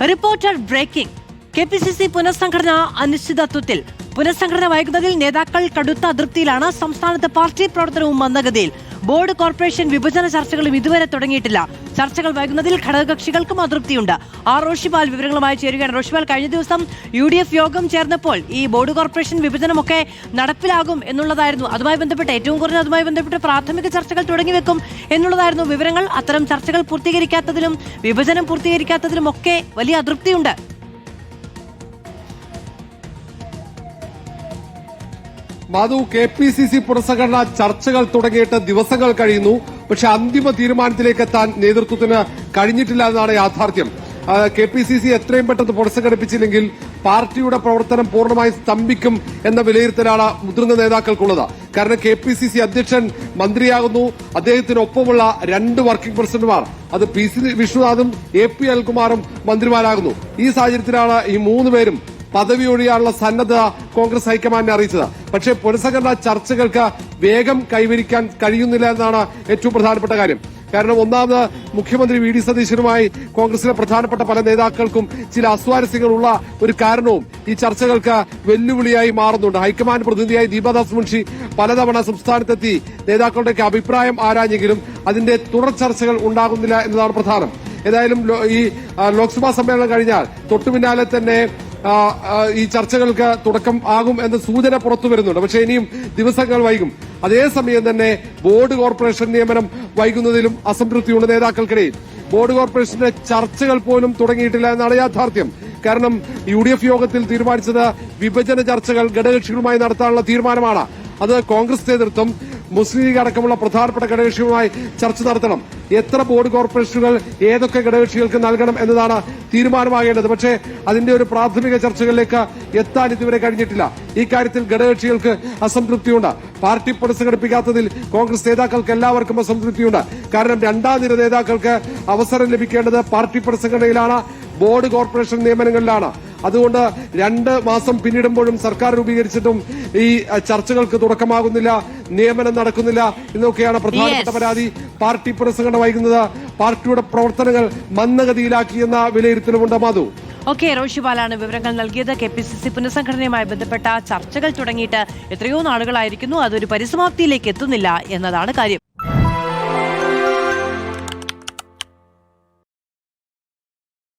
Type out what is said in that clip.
Reporter breaking. KPCC പുനഃസംഘടന അനിശ്ചിതത്വത്തിൽ. പുനഃസംഘടന വൈകുന്നതിൽ നേതാക്കൾ കടുത്ത അതൃപ്തിയിലാണ്. സംസ്ഥാനത്ത് പാർട്ടി പ്രവർത്തനവും മന്ദഗതിയിൽ. ബോർഡ് കോർപ്പറേഷൻ വിഭജന ചർച്ചകളും ഇതുവരെ തുടങ്ങിയിട്ടില്ല. ചർച്ചകൾ വൈകുന്നതിൽ ഘടകകക്ഷികൾക്കും അതൃപ്തിയുണ്ട്. റോഷിപാൽ വിവരങ്ങളുമായി ചേരുകയാണ്. റോഷിപാൽ, കഴിഞ്ഞ ദിവസം UDF യോഗം ചേർന്നപ്പോൾ ഈ ബോർഡ് കോർപ്പറേഷൻ വിഭജനമൊക്കെ നടപ്പിലാകും എന്നുള്ളതായിരുന്നു. അതുമായി ബന്ധപ്പെട്ട് ഏറ്റവും കുറഞ്ഞ അതുമായി ബന്ധപ്പെട്ട് പ്രാഥമിക ചർച്ചകൾ തുടങ്ങിവെക്കും എന്നുള്ളതായിരുന്നു വിവരങ്ങൾ. അത്തരം ചർച്ചകൾ പൂർത്തീകരിക്കാത്തതിലും വിഭജനം പൂർത്തീകരിക്കാത്തതിലും ഒക്കെ വലിയ അതൃപ്തിയുണ്ട്. മാധു, KPCC പുനഃസംഘടന ചർച്ചകൾ തുടങ്ങിയിട്ട് ദിവസങ്ങൾ കഴിയുന്നു. പക്ഷെ അന്തിമ തീരുമാനത്തിലേക്ക് എത്താൻ നേതൃത്വത്തിന് കഴിഞ്ഞിട്ടില്ല എന്നതാണ് യാഥാർത്ഥ്യം. KPCC എത്രയും പെട്ടെന്ന് പുനഃസംഘടിപ്പിച്ചില്ലെങ്കിൽ പാർട്ടിയുടെ പ്രവർത്തനം പൂർണ്ണമായി സ്തംഭിക്കും എന്ന വിലയിരുത്തലാണ് മുതിർന്ന നേതാക്കൾക്കുള്ളത്. കാരണം KPCC അധ്യക്ഷൻ മന്ത്രിയാകുന്നു, അദ്ദേഹത്തിനൊപ്പമുള്ള 2 വർക്കിംഗ് പ്രസിഡന്റുമാർ, അത് PC വിശ്വനാഥും AP അനിൽകുമാറും മന്ത്രിമാരാകുന്നു. ഈ സാഹചര്യത്തിലാണ് ഈ 3 പേരും പദവി ഒഴിയാനുള്ള സന്നദ്ധത കോൺഗ്രസ് ഹൈക്കമാൻഡിനെ അറിയിച്ചത്. പക്ഷേ പുനഃസംഘടനാ ചർച്ചകൾക്ക് വേഗം കൈവരിക്കാൻ കഴിയുന്നില്ല എന്നതാണ് ഏറ്റവും പ്രധാനപ്പെട്ട കാര്യം. കാരണം ഒന്നാമത് മുഖ്യമന്ത്രി VD സതീശനുമായി കോൺഗ്രസിലെ പ്രധാനപ്പെട്ട പല നേതാക്കൾക്കും ചില അസ്വാരസ്യങ്ങളുള്ള ഒരു കാരണവും ഈ ചർച്ചകൾക്ക് വെല്ലുവിളിയായി മാറുന്നുണ്ട്. ഹൈക്കമാൻഡ് പ്രതിനിധിയായി ദീപദാസ് മുൻഷി പലതവണ സംസ്ഥാനത്തെത്തി നേതാക്കളുടെയൊക്കെ അഭിപ്രായം ആരാഞ്ഞെങ്കിലും അതിന്റെ തുടർ ചർച്ചകൾ ഉണ്ടാകുന്നില്ല എന്നതാണ് പ്രധാനം. ഏതായാലും ഈ ലോക്സഭാ സമ്മേളനം കഴിഞ്ഞാൽ തൊട്ടു പിന്നാലെ തന്നെ ഈ ചർച്ചകൾക്ക് തുടക്കം ആകും എന്ന സൂചന പുറത്തു വരുന്നുണ്ട്. പക്ഷേ ഇനിയും ദിവസങ്ങൾ വൈകും. അതേസമയം തന്നെ ബോർഡ് കോർപ്പറേഷൻ നിയമനം വൈകുന്നതിലും അസംതൃപ്തിയുണ്ട് നേതാക്കൾക്കിടയിൽ. ബോർഡ് കോർപ്പറേഷന്റെ ചർച്ചകൾ പോലും തുടങ്ങിയിട്ടില്ല എന്നാണ് യാഥാർത്ഥ്യം. കാരണം UDF യോഗത്തിൽ തീരുമാനിച്ചത് വിഭജന ചർച്ചകൾ ഘടകകക്ഷികളുമായി നടത്താനുള്ള തീരുമാനമാണ്. അത് കോൺഗ്രസ് നേതൃത്വം മുസ്ലിം ലീഗ് അടക്കമുള്ള പ്രധാനപ്പെട്ട ഘടകകക്ഷികളുമായി ചർച്ച നടത്തണം. എത്ര ബോർഡ് കോർപ്പറേഷനുകൾ ഏതൊക്കെ ഘടകകക്ഷികൾക്ക് നൽകണം എന്നതാണ് തീരുമാനമാകേണ്ടത്. പക്ഷേ അതിന്റെ ഒരു പ്രാഥമിക ചർച്ചകളിലേക്ക് എത്താൻ ഇതുവരെ കഴിഞ്ഞിട്ടില്ല. ഈ കാര്യത്തിൽ ഘടകകക്ഷികൾക്ക് അസംതൃപ്തിയുണ്ട്. പാർട്ടി പുനഃസംഘടിപ്പിക്കാത്തതിൽ കോൺഗ്രസ് നേതാക്കൾക്ക് എല്ലാവർക്കും അസംതൃപ്തിയുണ്ട്. കാരണം 2ാം നിര നേതാക്കൾക്ക് അവസരം ലഭിക്കേണ്ടത് പാർട്ടി പുനഃസംഘടനയിലാണ്, ബോർഡ് കോർപ്പറേഷൻ നിയമനങ്ങളിലാണ്. അതുകൊണ്ട് 2 മാസം പിന്നിടുമ്പോഴും സർക്കാർ രൂപീകരിച്ചിട്ടും ഈ ചർച്ചകൾക്ക് തുടക്കമാകുന്നില്ല, നിയമനം നടക്കുന്നില്ല എന്നൊക്കെയാണ് പ്രധാനപ്പെട്ട പരാതി. പാർട്ടി പുനഃസംഘടന വൈകുന്നത് പാർട്ടിയുടെ പ്രവർത്തനങ്ങൾ മന്ദഗതിയിലാക്കിയെന്ന വിലയിരുത്തലുമുണ്ട്. മാധു. ഓക്കെ, റോഷിപാലാണ് വിവരങ്ങൾ നൽകിയത്. KPCC പുനഃസംഘടനയുമായി ബന്ധപ്പെട്ട ചർച്ചകൾ തുടങ്ങിയിട്ട് എത്രയോ നാളുകളായിരിക്കുന്നു. അതൊരു പരിസമാപ്തിയിലേക്ക് എത്തുന്നില്ല എന്നതാണ് കാര്യം.